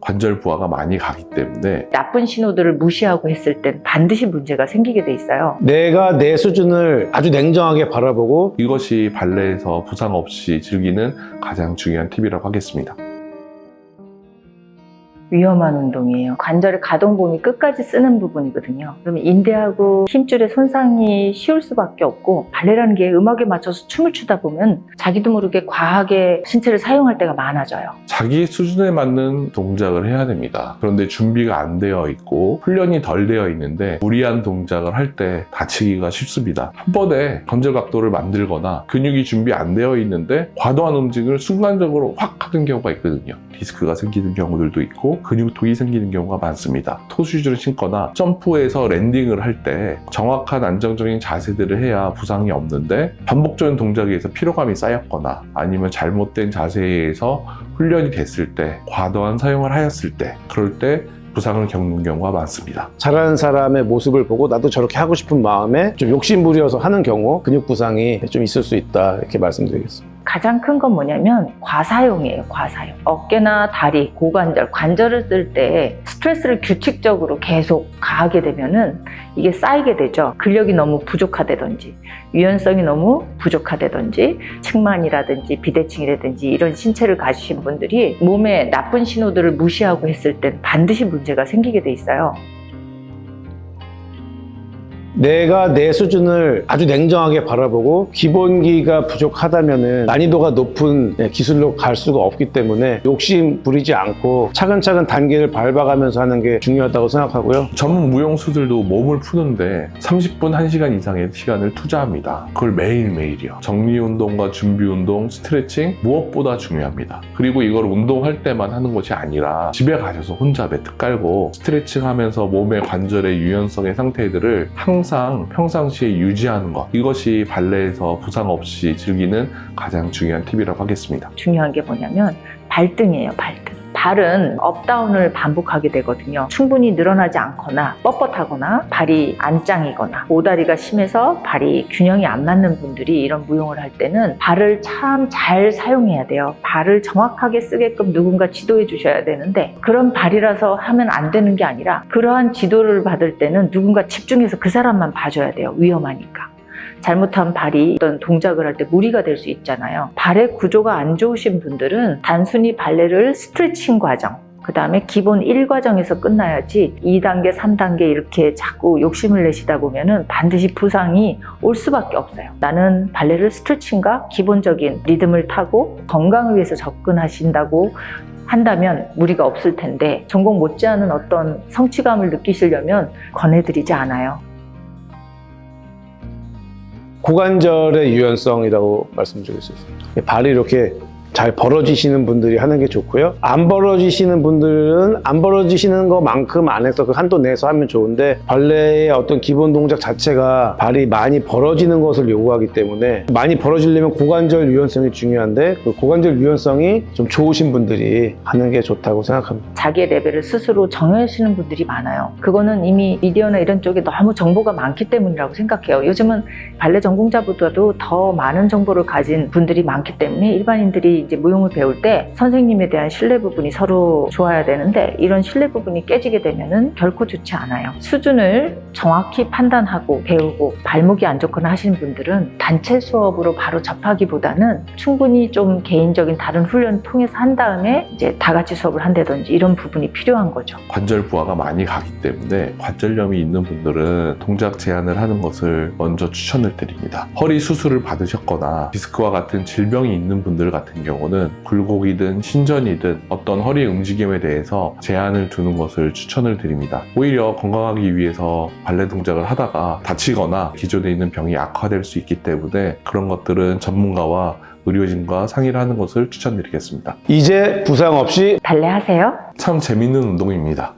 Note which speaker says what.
Speaker 1: 관절 부하가 많이 가기 때문에
Speaker 2: 나쁜 신호들을 무시하고 했을 땐 반드시 문제가 생기게 돼 있어요.
Speaker 3: 내가 내 수준을 아주 냉정하게 바라보고
Speaker 1: 이것이 발레에서 부상 없이 즐기는 가장 중요한 팁이라고 하겠습니다.
Speaker 2: 위험한 운동이에요. 관절의 가동범위 끝까지 쓰는 부분이거든요. 그러면 인대하고 힘줄의 손상이 쉬울 수밖에 없고, 발레라는 게 음악에 맞춰서 춤을 추다 보면 자기도 모르게 과하게 신체를 사용할 때가 많아져요.
Speaker 1: 자기 수준에 맞는 동작을 해야 됩니다. 그런데 준비가 안 되어 있고 훈련이 덜 되어 있는데 무리한 동작을 할 때 다치기가 쉽습니다. 한 번에 관절 각도를 만들거나 근육이 준비 안 되어 있는데 과도한 움직임을 순간적으로 확 하는 경우가 있거든요. 디스크가 생기는 경우들도 있고 근육통이 생기는 경우가 많습니다. 토슈즈를 신거나 점프해서 랜딩을 할 때 정확한 안정적인 자세들을 해야 부상이 없는데, 반복적인 동작에 의해서 피로감이 쌓였거나 아니면 잘못된 자세에 의해서 훈련이 됐을 때, 과도한 사용을 하였을 때, 그럴 때 부상을 겪는 경우가 많습니다.
Speaker 3: 잘하는 사람의 모습을 보고 나도 저렇게 하고 싶은 마음에 좀 욕심부려서 하는 경우 근육 부상이 좀 있을 수 있다, 이렇게 말씀드리겠습니다.
Speaker 2: 가장 큰 건 뭐냐면 과사용이에요. 과사용. 어깨나 다리, 고관절, 관절을 쓸 때 스트레스를 규칙적으로 계속 가하게 되면은 이게 쌓이게 되죠. 근력이 너무 부족하다든지 유연성이 너무 부족하다든지 측만이라든지 비대칭이라든지 이런 신체를 가지신 분들이 몸에 나쁜 신호들을 무시하고 했을 땐 반드시 문제가 생기게 돼 있어요.
Speaker 3: 내가 내 수준을 아주 냉정하게 바라보고 기본기가 부족하다면은 난이도가 높은 기술로 갈 수가 없기 때문에 욕심 부리지 않고 차근차근 단계를 밟아가면서 하는 게 중요하다고 생각하고요.
Speaker 1: 전문 무용수들도 몸을 푸는데 30분, 1시간 이상의 시간을 투자합니다. 그걸 매일매일이요. 정리운동과 준비운동, 스트레칭 무엇보다 중요합니다. 그리고 이걸 운동할 때만 하는 것이 아니라 집에 가셔서 혼자 매트 깔고 스트레칭 하면서 몸의 관절의 유연성의 상태들을 항상 평상시에 유지하는 것, 이것이 발레에서 부상 없이 즐기는 가장 중요한 팁이라고 하겠습니다.
Speaker 2: 중요한 게 뭐냐면 발등이에요. 발등. 발은 업다운을 반복하게 되거든요. 충분히 늘어나지 않거나 뻣뻣하거나 발이 안짱이거나 오다리가 심해서 발이 균형이 안 맞는 분들이 이런 무용을 할 때는 발을 참 잘 사용해야 돼요. 발을 정확하게 쓰게끔 누군가 지도해 주셔야 되는데, 그런 발이라서 하면 안 되는 게 아니라 그러한 지도를 받을 때는 누군가 집중해서 그 사람만 봐줘야 돼요. 위험하니까. 잘못한 발이 어떤 동작을 할 때 무리가 될 수 있잖아요. 발의 구조가 안 좋으신 분들은 단순히 발레를 스트레칭 과정, 그 다음에 기본 1과정에서 끝나야지 2단계, 3단계 이렇게 자꾸 욕심을 내시다 보면은 반드시 부상이 올 수밖에 없어요. 나는 발레를 스트레칭과 기본적인 리듬을 타고 건강을 위해서 접근하신다고 한다면 무리가 없을 텐데, 전공 못지않은 어떤 성취감을 느끼시려면 권해드리지 않아요.
Speaker 3: 고관절의 유연성이라고 말씀드릴 수 있습니다. 발이 이렇게 잘 벌어지시는 분들이 하는 게 좋고요. 안 벌어지시는 분들은 안 벌어지시는 것만큼 안에서 그 한도 내에서 하면 좋은데, 발레의 어떤 기본 동작 자체가 발이 많이 벌어지는 것을 요구하기 때문에 많이 벌어지려면 고관절 유연성이 중요한데, 그 고관절 유연성이 좀 좋으신 분들이 하는 게 좋다고 생각합니다.
Speaker 2: 자기의 레벨을 스스로 정하시는 분들이 많아요. 그거는 이미 미디어나 이런 쪽에 너무 정보가 많기 때문이라고 생각해요. 요즘은 발레 전공자보다도 더 많은 정보를 가진 분들이 많기 때문에 일반인들이 이제 무용을 배울 때 선생님에 대한 신뢰 부분이 서로 좋아야 되는데, 이런 신뢰 부분이 깨지게 되면은 결코 좋지 않아요. 수준을 정확히 판단하고 배우고 발목이 안 좋거나 하시는 분들은 단체 수업으로 바로 접하기보다는 충분히 좀 개인적인 다른 훈련을 통해서 한 다음에 이제 다 같이 수업을 한다든지 이런 부분이 필요한 거죠.
Speaker 1: 관절 부하가 많이 가기 때문에 관절염이 있는 분들은 동작 제한을 하는 것을 먼저 추천을 드립니다. 허리 수술을 받으셨거나 디스크와 같은 질병이 있는 분들 같은 경우는 굴곡이든 신전이든 어떤 허리 움직임에 대해서 제한을 두는 것을 추천을 드립니다. 오히려 건강하기 위해서 발레 동작을 하다가 다치거나 기존에 있는 병이 악화될 수 있기 때문에 그런 것들은 전문가와 의료진과 상의를 하는 것을 추천드리겠습니다.
Speaker 3: 이제 부상 없이
Speaker 2: 발레 하세요?
Speaker 1: 참 재밌는 운동입니다.